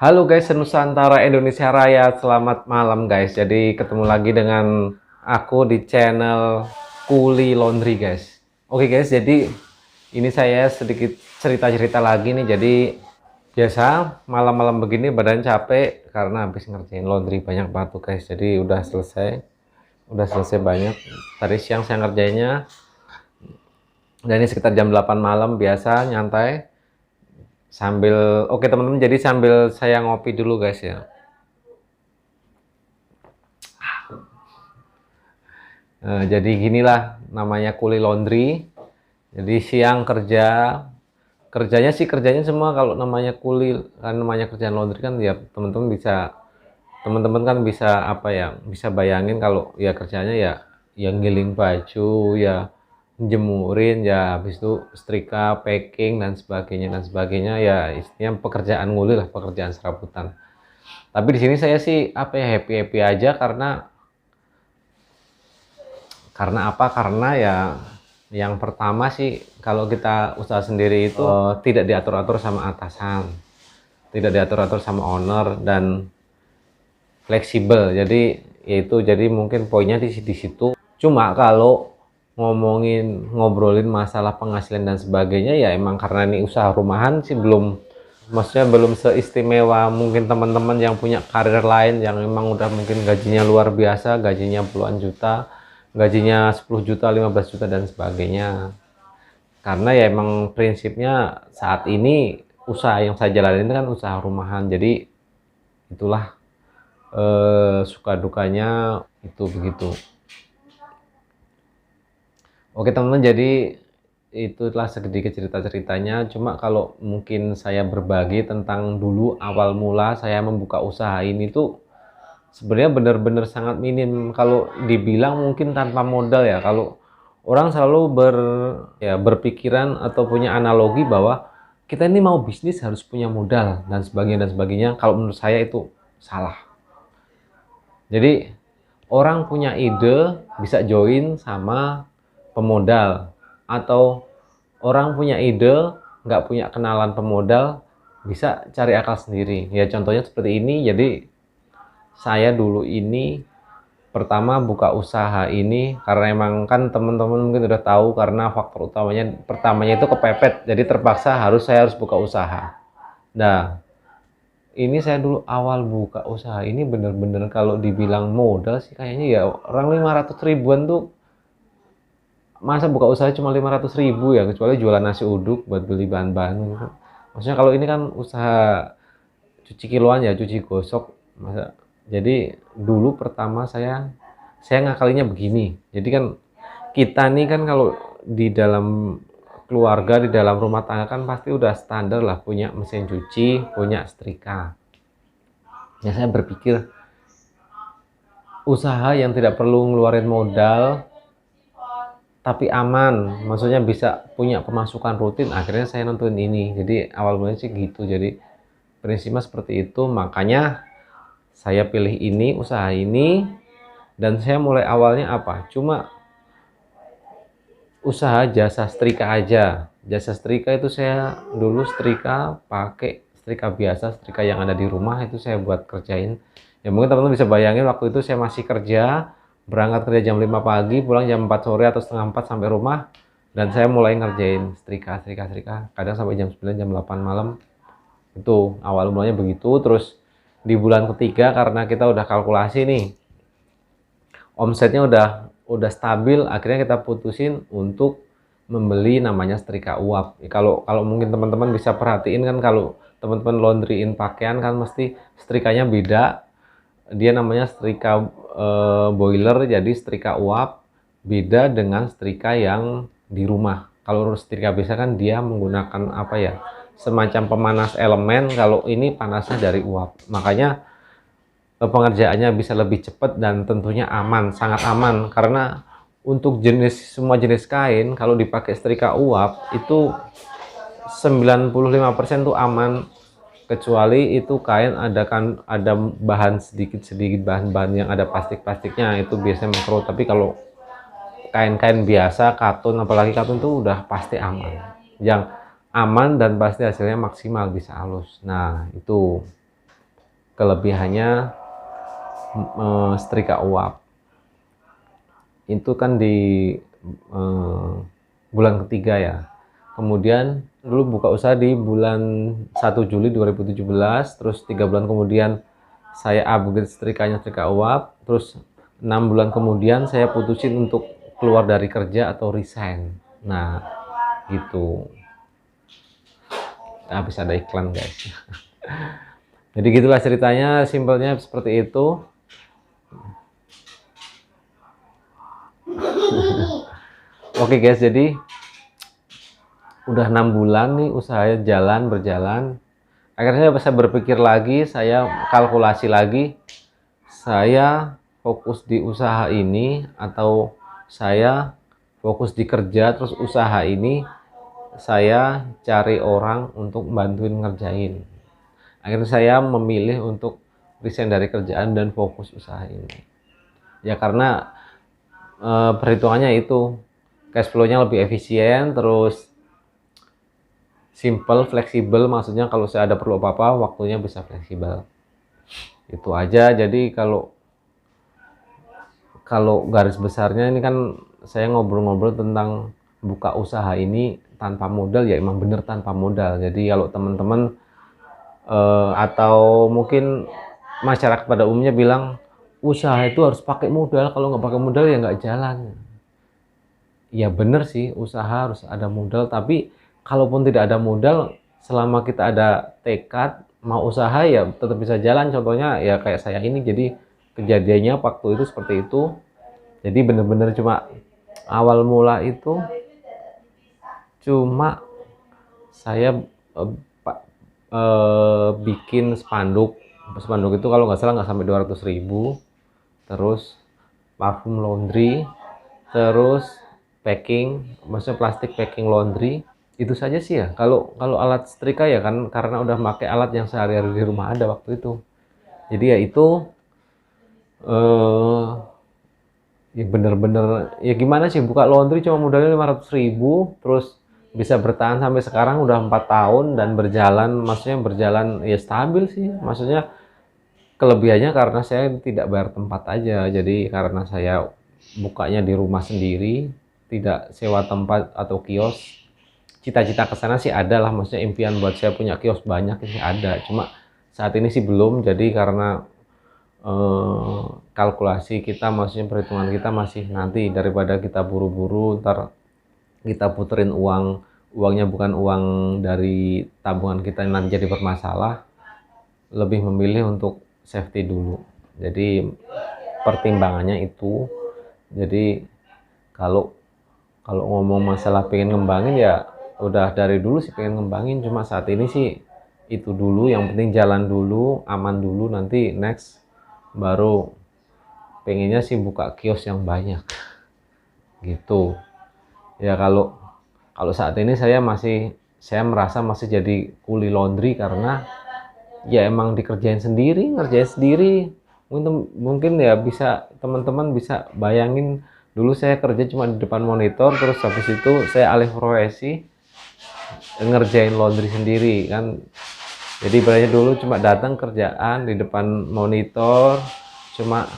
Halo guys, Nusantara Indonesia Raya, selamat malam guys. Jadi ketemu lagi dengan aku di channel Kuli Laundry guys. Oke guys, jadi ini saya sedikit cerita-cerita lagi nih. Jadi biasa malam-malam begini badan capek karena habis ngerjain laundry banyak banget tuh guys. Jadi udah selesai banyak. Tadi siang saya ngerjainnya, dan ini sekitar jam 8 malam biasa nyantai. Oke teman-teman, jadi sambil saya ngopi dulu guys ya. Jadi ginilah namanya kuli laundry. Jadi siang kerjanya semua. Kalau namanya kuli kan, namanya kerjaan laundry kan ya, teman-teman kan bisa apa ya, bisa bayangin kalau ya kerjanya ya yang giling baju ya, jemurin ya, habis itu setrika, packing dan sebagainya ya, istilahnya pekerjaan nguli lah, pekerjaan serabutan. Tapi di sini saya sih apa ya, happy happy aja karena apa? Karena ya yang pertama sih, kalau kita usaha sendiri itu tidak diatur-atur sama atasan, tidak diatur-atur sama owner, dan fleksibel. Jadi mungkin poinnya di situ. Cuma kalau ngobrolin masalah penghasilan dan sebagainya ya, emang karena ini usaha rumahan sih, maksudnya belum seistimewa mungkin teman-teman yang punya karir lain yang emang udah mungkin gajinya luar biasa, gajinya puluhan juta, gajinya 10 juta, 15 juta dan sebagainya. Karena ya emang prinsipnya saat ini usaha yang saya jalanin itu kan usaha rumahan. Jadi itulah suka dukanya itu begitu. Oke teman-teman, jadi itulah sedikit cerita-ceritanya. Cuma kalau mungkin saya berbagi tentang dulu awal mula saya membuka usaha ini tuh sebenarnya benar-benar sangat minim. Kalau dibilang mungkin tanpa modal ya. Kalau orang selalu berpikiran atau punya analogi bahwa kita ini mau bisnis harus punya modal dan sebagainya. Kalau menurut saya itu salah. Jadi orang punya ide bisa join sama pemodal, atau orang punya ide nggak punya kenalan pemodal bisa cari akal sendiri. Ya contohnya seperti ini. Jadi saya dulu ini pertama buka usaha ini karena emang kan teman-teman mungkin udah tahu, karena faktor pertamanya itu kepepet, jadi terpaksa saya harus buka usaha. Nah, ini saya dulu awal buka usaha ini bener-bener kalau dibilang modal sih kayaknya ya orang 500 ribuan tuh. Masa buka usaha cuma 500 ribu ya, kecuali jualan nasi uduk buat beli bahan-bahan gitu. Maksudnya kalau ini kan usaha cuci kiloan ya, cuci gosok. Jadi dulu pertama saya ngakalinya begini. Jadi kan kita nih kan kalau di dalam keluarga, di dalam rumah tangga kan pasti udah standar lah punya mesin cuci, punya setrika. Ya saya berpikir usaha yang tidak perlu ngeluarin modal tapi aman, maksudnya bisa punya pemasukan rutin. Akhirnya saya nonton ini. Jadi awal mulanya sih gitu. Jadi prinsipnya seperti itu. Makanya saya pilih ini, usaha ini, dan saya mulai awalnya apa? Cuma usaha jasa setrika aja. Jasa setrika itu saya dulu setrika pakai setrika biasa, setrika yang ada di rumah itu saya buat kerjain. Ya mungkin teman-teman bisa bayangin waktu itu saya masih kerja, berangkat kerja jam 5 pagi, pulang jam 4 sore atau setengah 4 sampai rumah, dan saya mulai ngerjain setrika, kadang sampai jam 9, jam 8 malam. Itu awal mulanya begitu. Terus di bulan ketiga karena kita udah kalkulasi nih, omsetnya udah stabil, akhirnya kita putusin untuk membeli namanya setrika uap. Kalau mungkin teman-teman bisa perhatiin kan, kalau teman-teman laundryin pakaian kan mesti setrikanya beda. Dia namanya setrika boiler, jadi setrika uap beda dengan setrika yang di rumah. Kalau setrika biasa kan dia menggunakan apa ya, semacam pemanas elemen. Kalau ini panasnya dari uap, makanya pengerjaannya bisa lebih cepat dan tentunya aman, sangat aman. Karena untuk semua jenis kain kalau dipakai setrika uap itu 95% tuh aman, kecuali itu kain ada bahan sedikit bahan-bahan yang ada plastiknya, itu biasanya makro. Tapi kalau kain-kain biasa, katun, apalagi katun tuh udah pasti aman. Yang aman dan pasti hasilnya maksimal, bisa halus. Nah itu kelebihannya setrika uap. Itu kan di bulan ketiga ya. Kemudian dulu buka usaha di bulan 1 Juli 2017, terus 3 bulan kemudian saya upgrade setrikanya setrika uap, terus 6 bulan kemudian saya putusin untuk keluar dari kerja atau resign. Nah, gitu. Habis ada iklan, guys. Jadi gitulah ceritanya, simpelnya seperti itu. Oke guys, jadi udah 6 bulan nih usaha berjalan. Akhirnya saya berpikir lagi, saya kalkulasi lagi, saya fokus di usaha ini atau saya fokus di kerja, terus usaha ini saya cari orang untuk bantuin ngerjain. Akhirnya saya memilih untuk resign dari kerjaan dan fokus usaha ini. Ya karena perhitungannya itu cash flow-nya lebih efisien, terus simple, fleksibel, maksudnya kalau saya ada perlu apa-apa waktunya bisa fleksibel. Itu aja. Jadi kalau garis besarnya ini kan saya ngobrol-ngobrol tentang buka usaha ini tanpa modal, ya emang bener tanpa modal. Jadi kalau teman-teman atau mungkin masyarakat pada umumnya bilang usaha itu harus pakai modal, kalau nggak pakai modal ya nggak jalan. Ya bener sih, usaha harus ada modal, tapi kalaupun tidak ada modal, selama kita ada tekad mau usaha ya tetap bisa jalan. Contohnya ya kayak saya ini, jadi kejadiannya waktu itu seperti itu. Jadi bener-bener cuma awal mula itu cuma saya bikin spanduk itu kalau nggak salah nggak sampai 200.000, terus parfum laundry, terus packing, maksudnya plastik packing laundry. Itu saja sih ya. Kalau alat setrika ya kan karena udah pakai alat yang sehari-hari di rumah ada waktu itu. Jadi ya itu ya bener-bener ya gimana sih, buka laundry cuma modalnya 500.000, terus bisa bertahan sampai sekarang udah 4 tahun dan berjalan, maksudnya berjalan ya stabil sih. Maksudnya kelebihannya karena saya tidak bayar tempat aja, jadi karena saya bukanya di rumah sendiri, tidak sewa tempat atau kios. Cita-cita kesana sih ada lah, maksudnya impian buat saya punya kios banyak sih ada, cuma saat ini sih belum. Jadi karena kalkulasi kita, maksudnya perhitungan kita masih nanti, daripada kita buru-buru ntar kita puterin uangnya bukan uang dari tabungan kita nanti jadi bermasalah, lebih memilih untuk safety dulu. Jadi pertimbangannya itu. Jadi kalau ngomong masalah pengen ngembangin ya udah dari dulu sih pengen ngembangin, cuma saat ini sih itu dulu, yang penting jalan dulu, aman dulu, nanti next baru pengennya sih buka kios yang banyak gitu ya. Kalau saat ini saya merasa masih jadi kuli laundry karena ya emang ngerjain sendiri. Mungkin ya bisa teman-teman bisa bayangin, dulu saya kerja cuma di depan monitor, terus habis itu saya alih profesi ngerjain laundry sendiri kan. Jadi ibaratnya dulu cuma datang kerjaan di depan monitor, cuma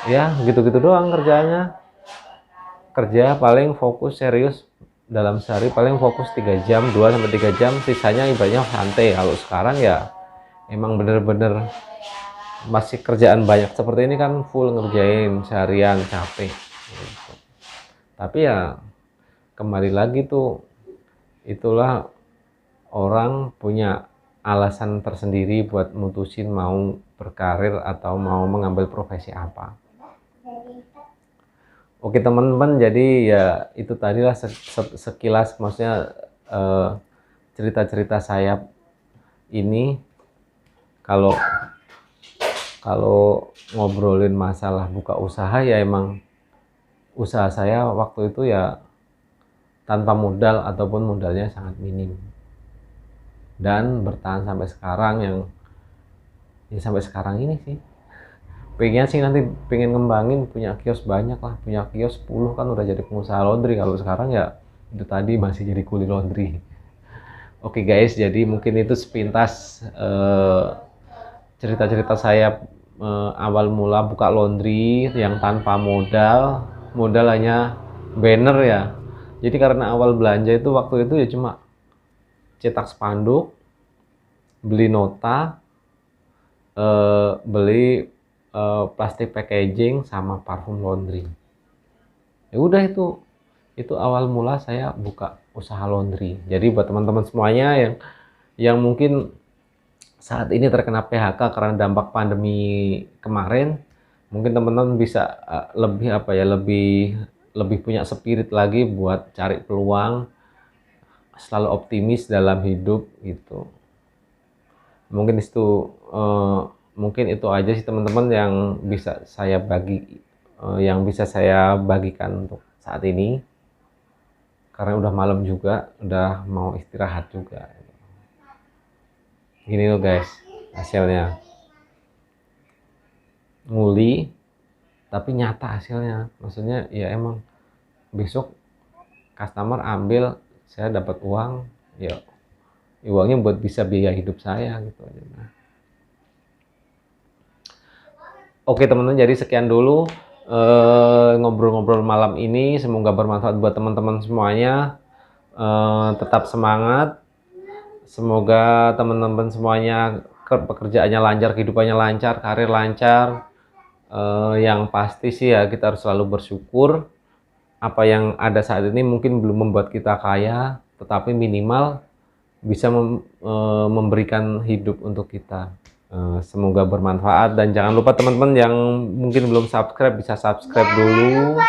ya gitu-gitu doang kerjanya. Kerja paling fokus serius dalam sehari paling fokus 3 jam, 2-3 jam, sisanya ibaratnya santai. Kalau sekarang ya emang bener-bener masih kerjaan banyak seperti ini kan, full ngerjain seharian, capek gitu. Tapi ya kembali lagi tuh, itulah orang punya alasan tersendiri buat mutusin mau berkarir atau mau mengambil profesi apa. Oke teman-teman, jadi ya itu tadilah sekilas, maksudnya cerita-cerita saya ini. Kalau ngobrolin masalah buka usaha ya emang usaha saya waktu itu ya tanpa modal ataupun modalnya sangat minim, dan bertahan sampai sekarang, ya sampai sekarang ini sih. Pengen sih nanti pengen ngembangin, punya kios banyak lah, punya kios 10 kan udah jadi pengusaha laundry. Kalau sekarang ya itu tadi masih jadi kuli laundry. Oke guys, jadi mungkin itu sepintas cerita-cerita saya awal mula buka laundry yang tanpa modal hanya banner ya. Jadi karena awal belanja itu waktu itu ya cuma cetak spanduk, beli nota, beli plastik packaging sama parfum laundry. Ya udah itu awal mula saya buka usaha laundry. Jadi buat teman-teman semuanya yang mungkin saat ini terkena PHK karena dampak pandemi kemarin, mungkin teman-teman bisa lebih apa ya, lebih punya spirit lagi buat cari peluang, selalu optimis dalam hidup gitu. Mungkin itu mungkin itu aja sih teman-teman yang bisa saya bagikan untuk saat ini. Karena udah malam juga, udah mau istirahat juga. Gini loh guys, hasilnya. Nguli, tapi nyata hasilnya. Maksudnya ya emang besok customer ambil, saya dapat uang, ya uangnya buat bisa biaya hidup saya gitu aja. Nah. Oke teman-teman, jadi sekian dulu ngobrol-ngobrol malam ini, semoga bermanfaat buat teman-teman semuanya. Tetap semangat, semoga teman-teman semuanya pekerjaannya lancar, kehidupannya lancar, karir lancar. Yang pasti sih ya kita harus selalu bersyukur. Apa yang ada saat ini mungkin belum membuat kita kaya, tetapi minimal bisa memberikan hidup untuk kita. Semoga bermanfaat dan jangan lupa teman-teman yang mungkin belum subscribe bisa subscribe dulu.